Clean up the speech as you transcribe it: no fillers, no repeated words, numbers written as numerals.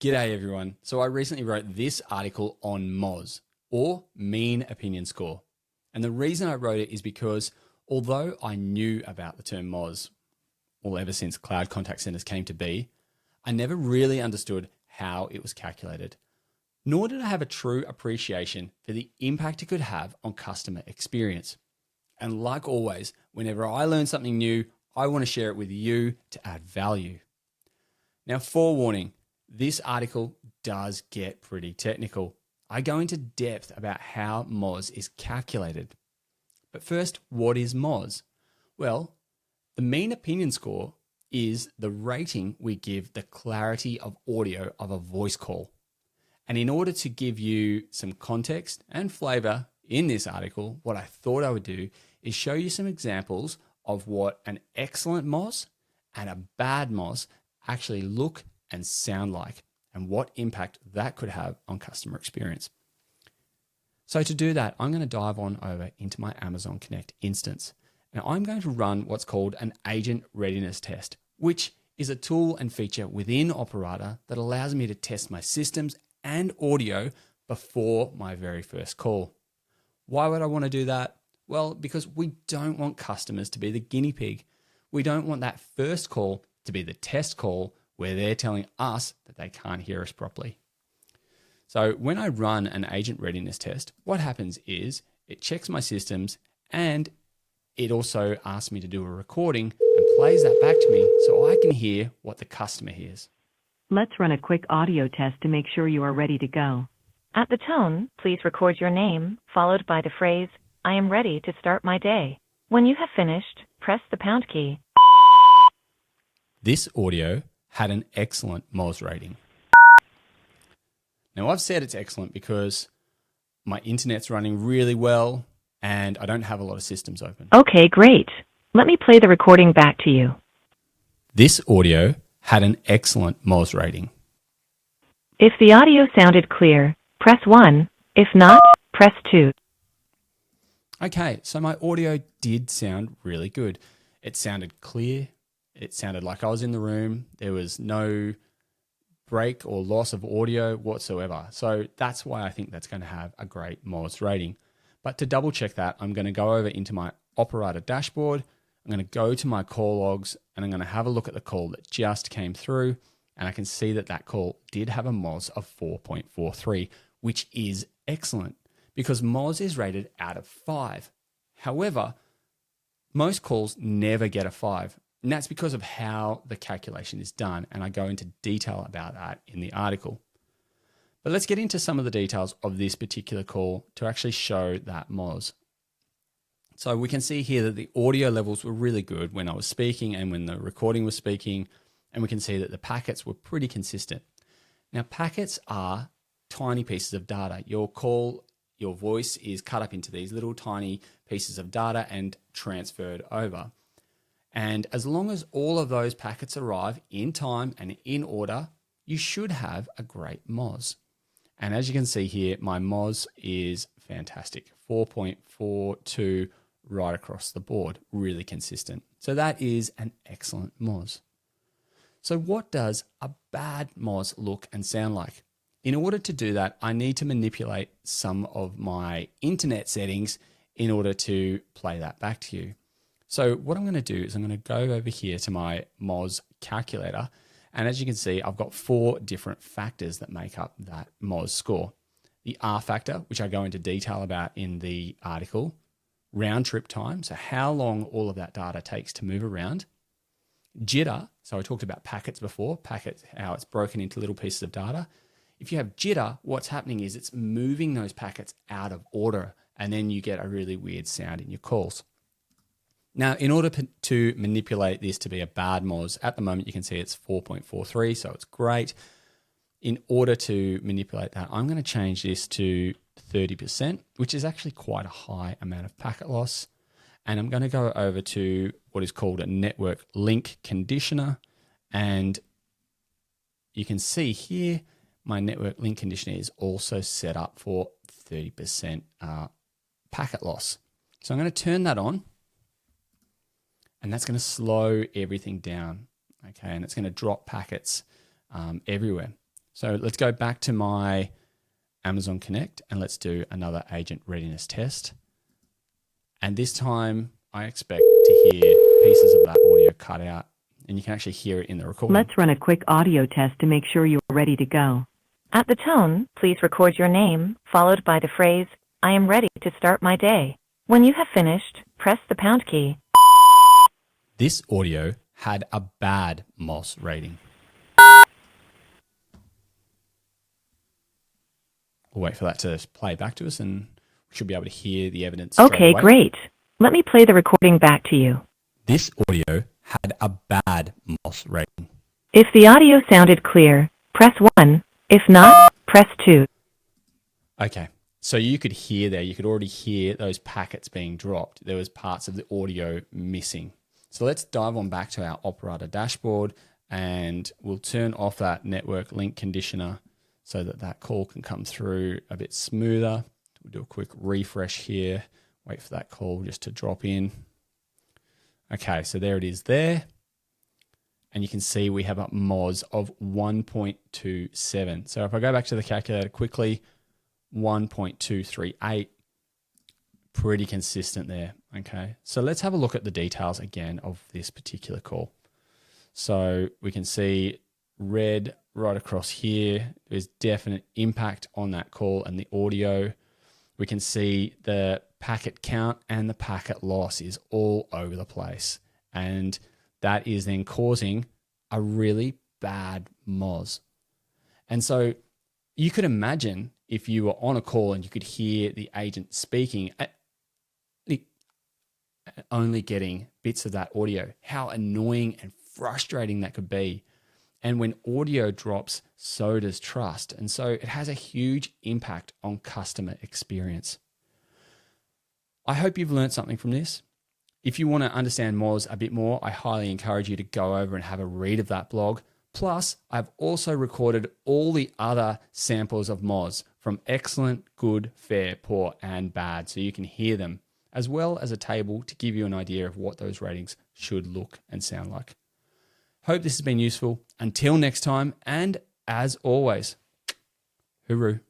G'day everyone. So I recently wrote this article on MOS, or Mean Opinion Score. And the reason I wrote it is because although I knew about the term MOS, well, ever since cloud contact centers came to be, I never really understood how it was calculated. Nor did I have a true appreciation for the impact it could have on customer experience. And like always, whenever I learn something new, I want to share it with you to add value. Now, forewarning, this article does get pretty technical. I go into depth about how MOS is calculated. But first, what is MOS? Well, the mean opinion score is the rating we give the clarity of audio of a voice call. And in order to give you some context and flavor in this article, what I thought I would do is show you some examples of what an excellent MOS and a bad MOS actually look and sound like, and what impact that could have on customer experience. So to do that, I'm going to dive on over into my Amazon Connect instance. Now I'm going to run what's called an agent readiness test, which is a tool and feature within Operator that allows me to test my systems and audio before my very first call. Why would I want to do that? Well, because we don't want customers to be the guinea pig. We don't want that first call to be the test call where they're telling us that they can't hear us properly. So when I run an agent readiness test, what happens is it checks my systems and it also asks me to do a recording and plays that back to me so I can hear what the customer hears. Let's run a quick audio test to make sure you are ready to go. At the tone, please record your name, followed by the phrase, "I am ready to start my day." When you have finished, press the pound key. This audio had an excellent MOS rating. Now I've said it's excellent because my internet's running really well and I don't have a lot of systems open. Okay, great. Let me play the recording back to you. This audio had an excellent MOS rating. If the audio sounded clear, press 1. If not, press 2. Okay, so my audio did sound really good. It sounded clear. It sounded like I was in the room. There was no break or loss of audio whatsoever. So that's why I think that's going to have a great MOS rating. But to double check that, I'm going to go over into my Operator dashboard. I'm going to go to my call logs and I'm going to have a look at the call that just came through. And I can see that that call did have a MOS of 4.43, which is excellent because MOS is rated out of 5. However, most calls never get a 5. And that's because of how the calculation is done. And I go into detail about that in the article. But let's get into some of the details of this particular call to actually show that MOS. So we can see here that the audio levels were really good when I was speaking and when the recording was speaking. And we can see that the packets were pretty consistent. Now, packets are tiny pieces of data. Your call, your voice is cut up into these little tiny pieces of data and transferred over. And as long as all of those packets arrive in time and in order, you should have a great MOS. And as you can see here, my MOS is fantastic, 4.42 right across the board, really consistent. So that is an excellent MOS. So what does a bad MOS look and sound like? In order to do that, I need to manipulate some of my internet settings in order to play that back to you. So what I'm going to do is I'm going to go over here to my MOS calculator. And as you can see, I've got 4 different factors that make up that MOS score. The R factor, which I go into detail about in the article, round trip time, so how long all of that data takes to move around. Jitter, so I talked about packets before, packets, how it's broken into little pieces of data. If you have jitter, what's happening is it's moving those packets out of order, and then you get a really weird sound in your calls. Now, in order to manipulate this to be a bad MOS, at the moment you can see it's 4.43, so it's great. In order to manipulate that, I'm going to change this to 30%, which is actually quite a high amount of packet loss. And I'm going to go over to what is called a network link conditioner. And you can see here, my network link conditioner is also set up for 30% packet loss. So I'm going to turn that on. And that's going to slow everything down, okay? And it's going to drop packets everywhere. So let's go back to my Amazon Connect and let's do another agent readiness test. And this time I expect to hear pieces of that audio cut out, and you can actually hear it in the recording. Let's run a quick audio test to make sure you're ready to go. At the tone, please record your name, followed by the phrase, I am ready to start my day. When you have finished, press the pound key. This audio had a bad MOS rating. We'll wait for that to play back to us and we should be able to hear the evidence straight Okay, away. great. Let me play the recording back to you. This audio had a bad MOS rating. If the audio sounded clear, press 1. If not, press 2. Okay, so you could hear there, you could already hear those packets being dropped. There was parts of the audio missing. So let's dive on back to our operator dashboard and we'll turn off that network link conditioner so that that call can come through a bit smoother. We'll do a quick refresh here, wait for that call just to drop in. Okay, so there it is there. And you can see we have a MOS of 1.27. So if I go back to the calculator quickly, 1.238, pretty consistent there. Okay, so let's have a look at the details again of this particular call. So we can see red right across here. There's definite impact on that call and the audio. We can see the packet count and the packet loss is all over the place. And that is then causing a really bad MOS. And so you could imagine if you were on a call and you could hear the agent speaking, only getting bits of that audio, how annoying and frustrating that could be. And when audio drops, so does trust. And so it has a huge impact on customer experience. I hope you've learned something from this. If you want to understand MOS a bit more, I highly encourage you to go over and have a read of that blog. Plus, I've also recorded all the other samples of MOS from excellent, good, fair, poor, and bad, so you can hear them, as well as a table to give you an idea of what those ratings should look and sound like. Hope this has been useful. Until next time, and as always, hooroo.